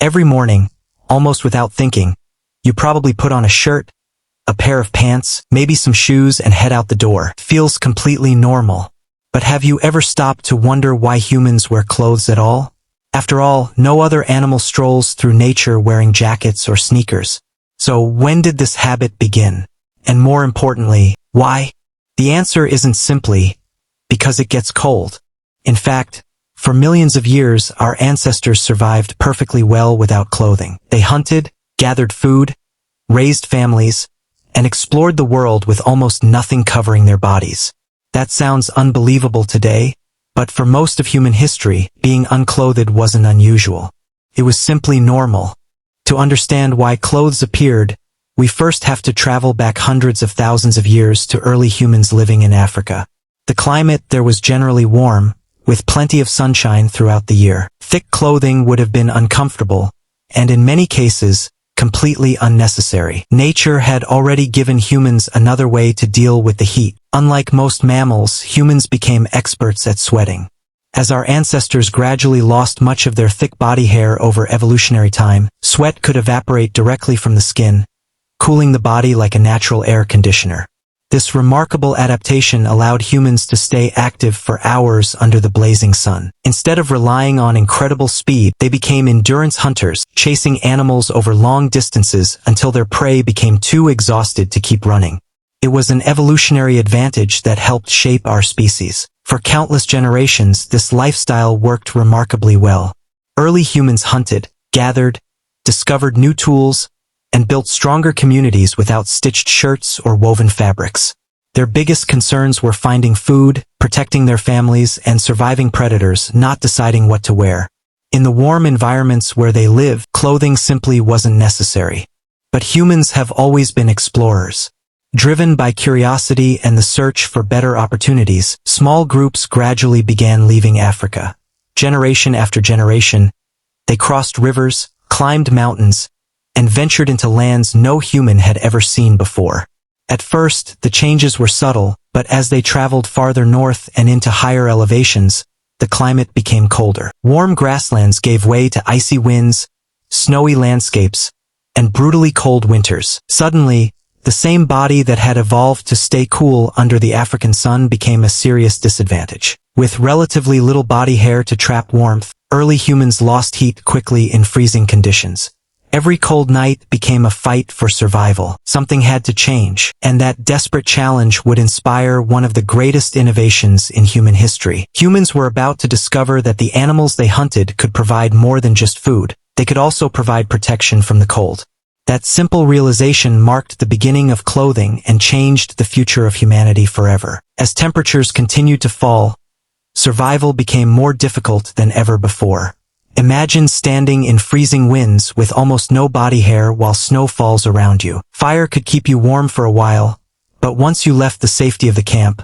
Every morning, almost without thinking, you probably put on a shirt, a pair of pants, maybe some shoes and head out the door. It feels completely normal. But have you ever stopped to wonder why humans wear clothes at all? After all, no other animal strolls through nature wearing jackets or sneakers. So when did this habit begin? And more importantly, why? The answer isn't simply because it gets cold. In fact, for millions of years, our ancestors survived perfectly well without clothing. They hunted, gathered food, raised families, and explored the world with almost nothing covering their bodies. That sounds unbelievable today, but for most of human history, being unclothed wasn't unusual. It was simply normal. To understand why clothes appeared, we first have to travel back hundreds of thousands of years to early humans living in Africa. The climate there was generally warm, with plenty of sunshine throughout the year. Thick clothing would have been uncomfortable, and in many cases, completely unnecessary. Nature had already given humans another way to deal with the heat. Unlike most mammals, humans became experts at sweating. As our ancestors gradually lost much of their thick body hair over evolutionary time, sweat could evaporate directly from the skin, cooling the body like a natural air conditioner. This remarkable adaptation allowed humans to stay active for hours under the blazing sun. Instead of relying on incredible speed, they became endurance hunters, chasing animals over long distances until their prey became too exhausted to keep running. It was an evolutionary advantage that helped shape our species. For countless generations, this lifestyle worked remarkably well. Early humans hunted, gathered, discovered new tools, and built stronger communities without stitched shirts or woven fabrics. Their biggest concerns were finding food, protecting their families, and surviving predators, not deciding what to wear. In the warm environments where they lived, clothing simply wasn't necessary. But humans have always been explorers. Driven by curiosity and the search for better opportunities, small groups gradually began leaving Africa. Generation after generation, they crossed rivers, climbed mountains, and ventured into lands no human had ever seen before. At first, the changes were subtle, but as they traveled farther north and into higher elevations, the climate became colder. Warm grasslands gave way to icy winds, snowy landscapes, and brutally cold winters. Suddenly, the same body that had evolved to stay cool under the African sun became a serious disadvantage. With relatively little body hair to trap warmth, early humans lost heat quickly in freezing conditions. Every cold night became a fight for survival. Something had to change, and that desperate challenge would inspire one of the greatest innovations in human history. Humans were about to discover that the animals they hunted could provide more than just food. They could also provide protection from the cold. That simple realization marked the beginning of clothing and changed the future of humanity forever. As temperatures continued to fall, survival became more difficult than ever before. Imagine standing in freezing winds with almost no body hair while snow falls around you. Fire could keep you warm for a while, but once you left the safety of the camp,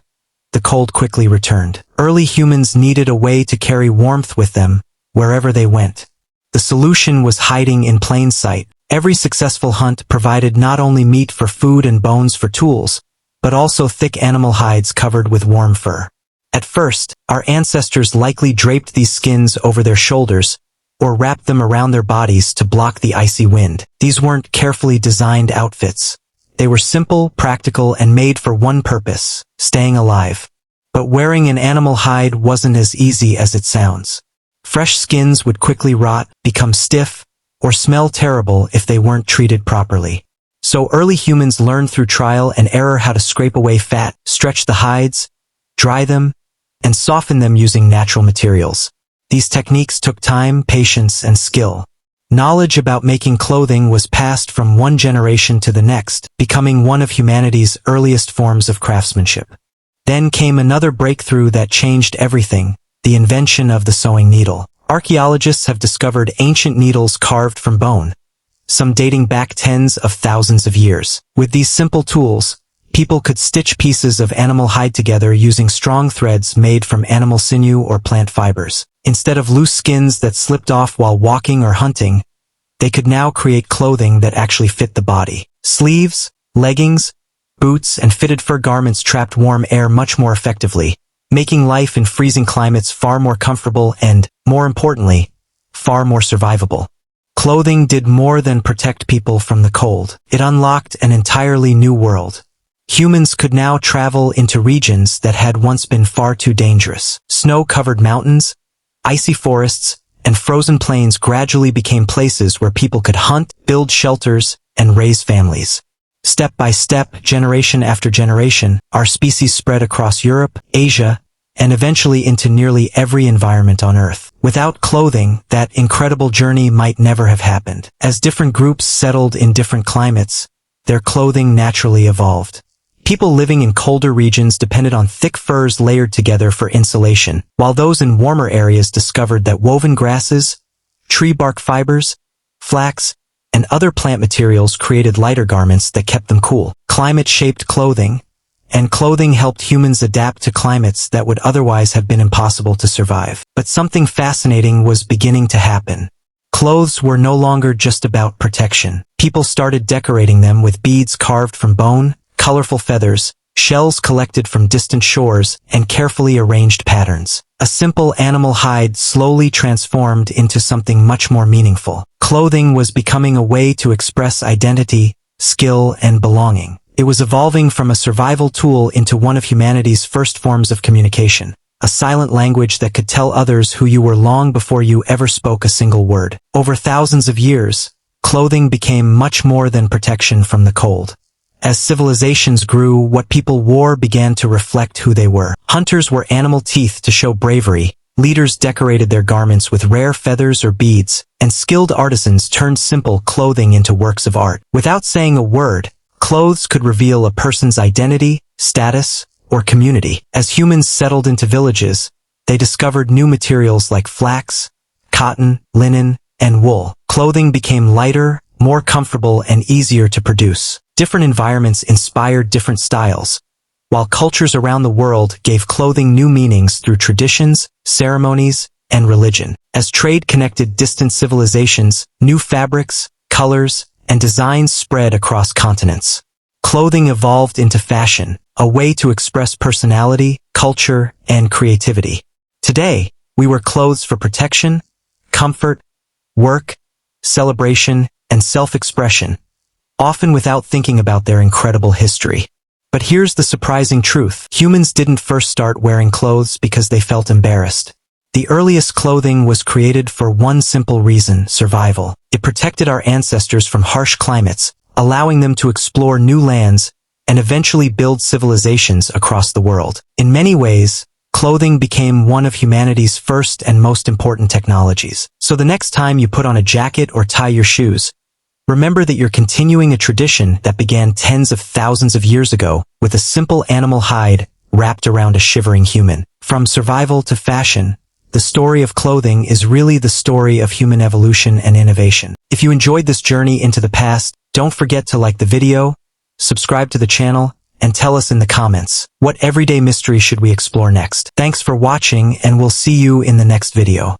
the cold quickly returned. Early humans needed a way to carry warmth with them wherever they went. The solution was hiding in plain sight. Every successful hunt provided not only meat for food and bones for tools, but also thick animal hides covered with warm fur. At first, our ancestors likely draped these skins over their shoulders or wrapped them around their bodies to block the icy wind. These weren't carefully designed outfits. They were simple, practical, and made for one purpose: staying alive. But wearing an animal hide wasn't as easy as it sounds. Fresh skins would quickly rot, become stiff, or smell terrible if they weren't treated properly. So early humans learned through trial and error how to scrape away fat, stretch the hides, dry them, and soften them using natural materials. These techniques took time, patience, and skill. Knowledge about making clothing was passed from one generation to the next, becoming one of humanity's earliest forms of craftsmanship. Then came another breakthrough that changed everything: the invention of the sewing needle. Archaeologists have discovered ancient needles carved from bone, some dating back tens of thousands of years. With these simple tools, people could stitch pieces of animal hide together using strong threads made from animal sinew or plant fibers. Instead of loose skins that slipped off while walking or hunting, they could now create clothing that actually fit the body. Sleeves, leggings, boots, and fitted fur garments trapped warm air much more effectively, making life in freezing climates far more comfortable and, more importantly, far more survivable. Clothing did more than protect people from the cold. It unlocked an entirely new world. Humans could now travel into regions that had once been far too dangerous. Snow-covered mountains, icy forests, and frozen plains gradually became places where people could hunt, build shelters, and raise families. Step by step, generation after generation, our species spread across Europe, Asia, and eventually into nearly every environment on Earth. Without clothing, that incredible journey might never have happened. As different groups settled in different climates, their clothing naturally evolved. People living in colder regions depended on thick furs layered together for insulation, while those in warmer areas discovered that woven grasses, tree bark fibers, flax, and other plant materials created lighter garments that kept them cool. Climate shaped clothing, and clothing helped humans adapt to climates that would otherwise have been impossible to survive. But something fascinating was beginning to happen. Clothes were no longer just about protection. People started decorating them with beads carved from bone, colorful feathers, shells collected from distant shores, and carefully arranged patterns. A simple animal hide slowly transformed into something much more meaningful. Clothing was becoming a way to express identity, skill, and belonging. It was evolving from a survival tool into one of humanity's first forms of communication, a silent language that could tell others who you were long before you ever spoke a single word. Over thousands of years, clothing became much more than protection from the cold. As civilizations grew, what people wore began to reflect who they were. Hunters wore animal teeth to show bravery, leaders decorated their garments with rare feathers or beads, and skilled artisans turned simple clothing into works of art. Without saying a word, clothes could reveal a person's identity, status, or community. As humans settled into villages, they discovered new materials like flax, cotton, linen, and wool. Clothing became lighter, more comfortable, and easier to produce. Different environments inspired different styles, while cultures around the world gave clothing new meanings through traditions, ceremonies, and religion. As trade connected distant civilizations, new fabrics, colors, and designs spread across continents. Clothing evolved into fashion, a way to express personality, culture, and creativity. Today, we wear clothes for protection, comfort, work, celebration, and self-expression, often without thinking about their incredible history. But here's the surprising truth. Humans didn't first start wearing clothes because they felt embarrassed. The earliest clothing was created for one simple reason: survival. It protected our ancestors from harsh climates, allowing them to explore new lands and eventually build civilizations across the world. In many ways, clothing became one of humanity's first and most important technologies. So the next time you put on a jacket or tie your shoes, remember that you're continuing a tradition that began tens of thousands of years ago with a simple animal hide wrapped around a shivering human. From survival to fashion, the story of clothing is really the story of human evolution and innovation. If you enjoyed this journey into the past, don't forget to like the video, subscribe to the channel, and tell us in the comments, what everyday mystery should we explore next? Thanks for watching, and we'll see you in the next video.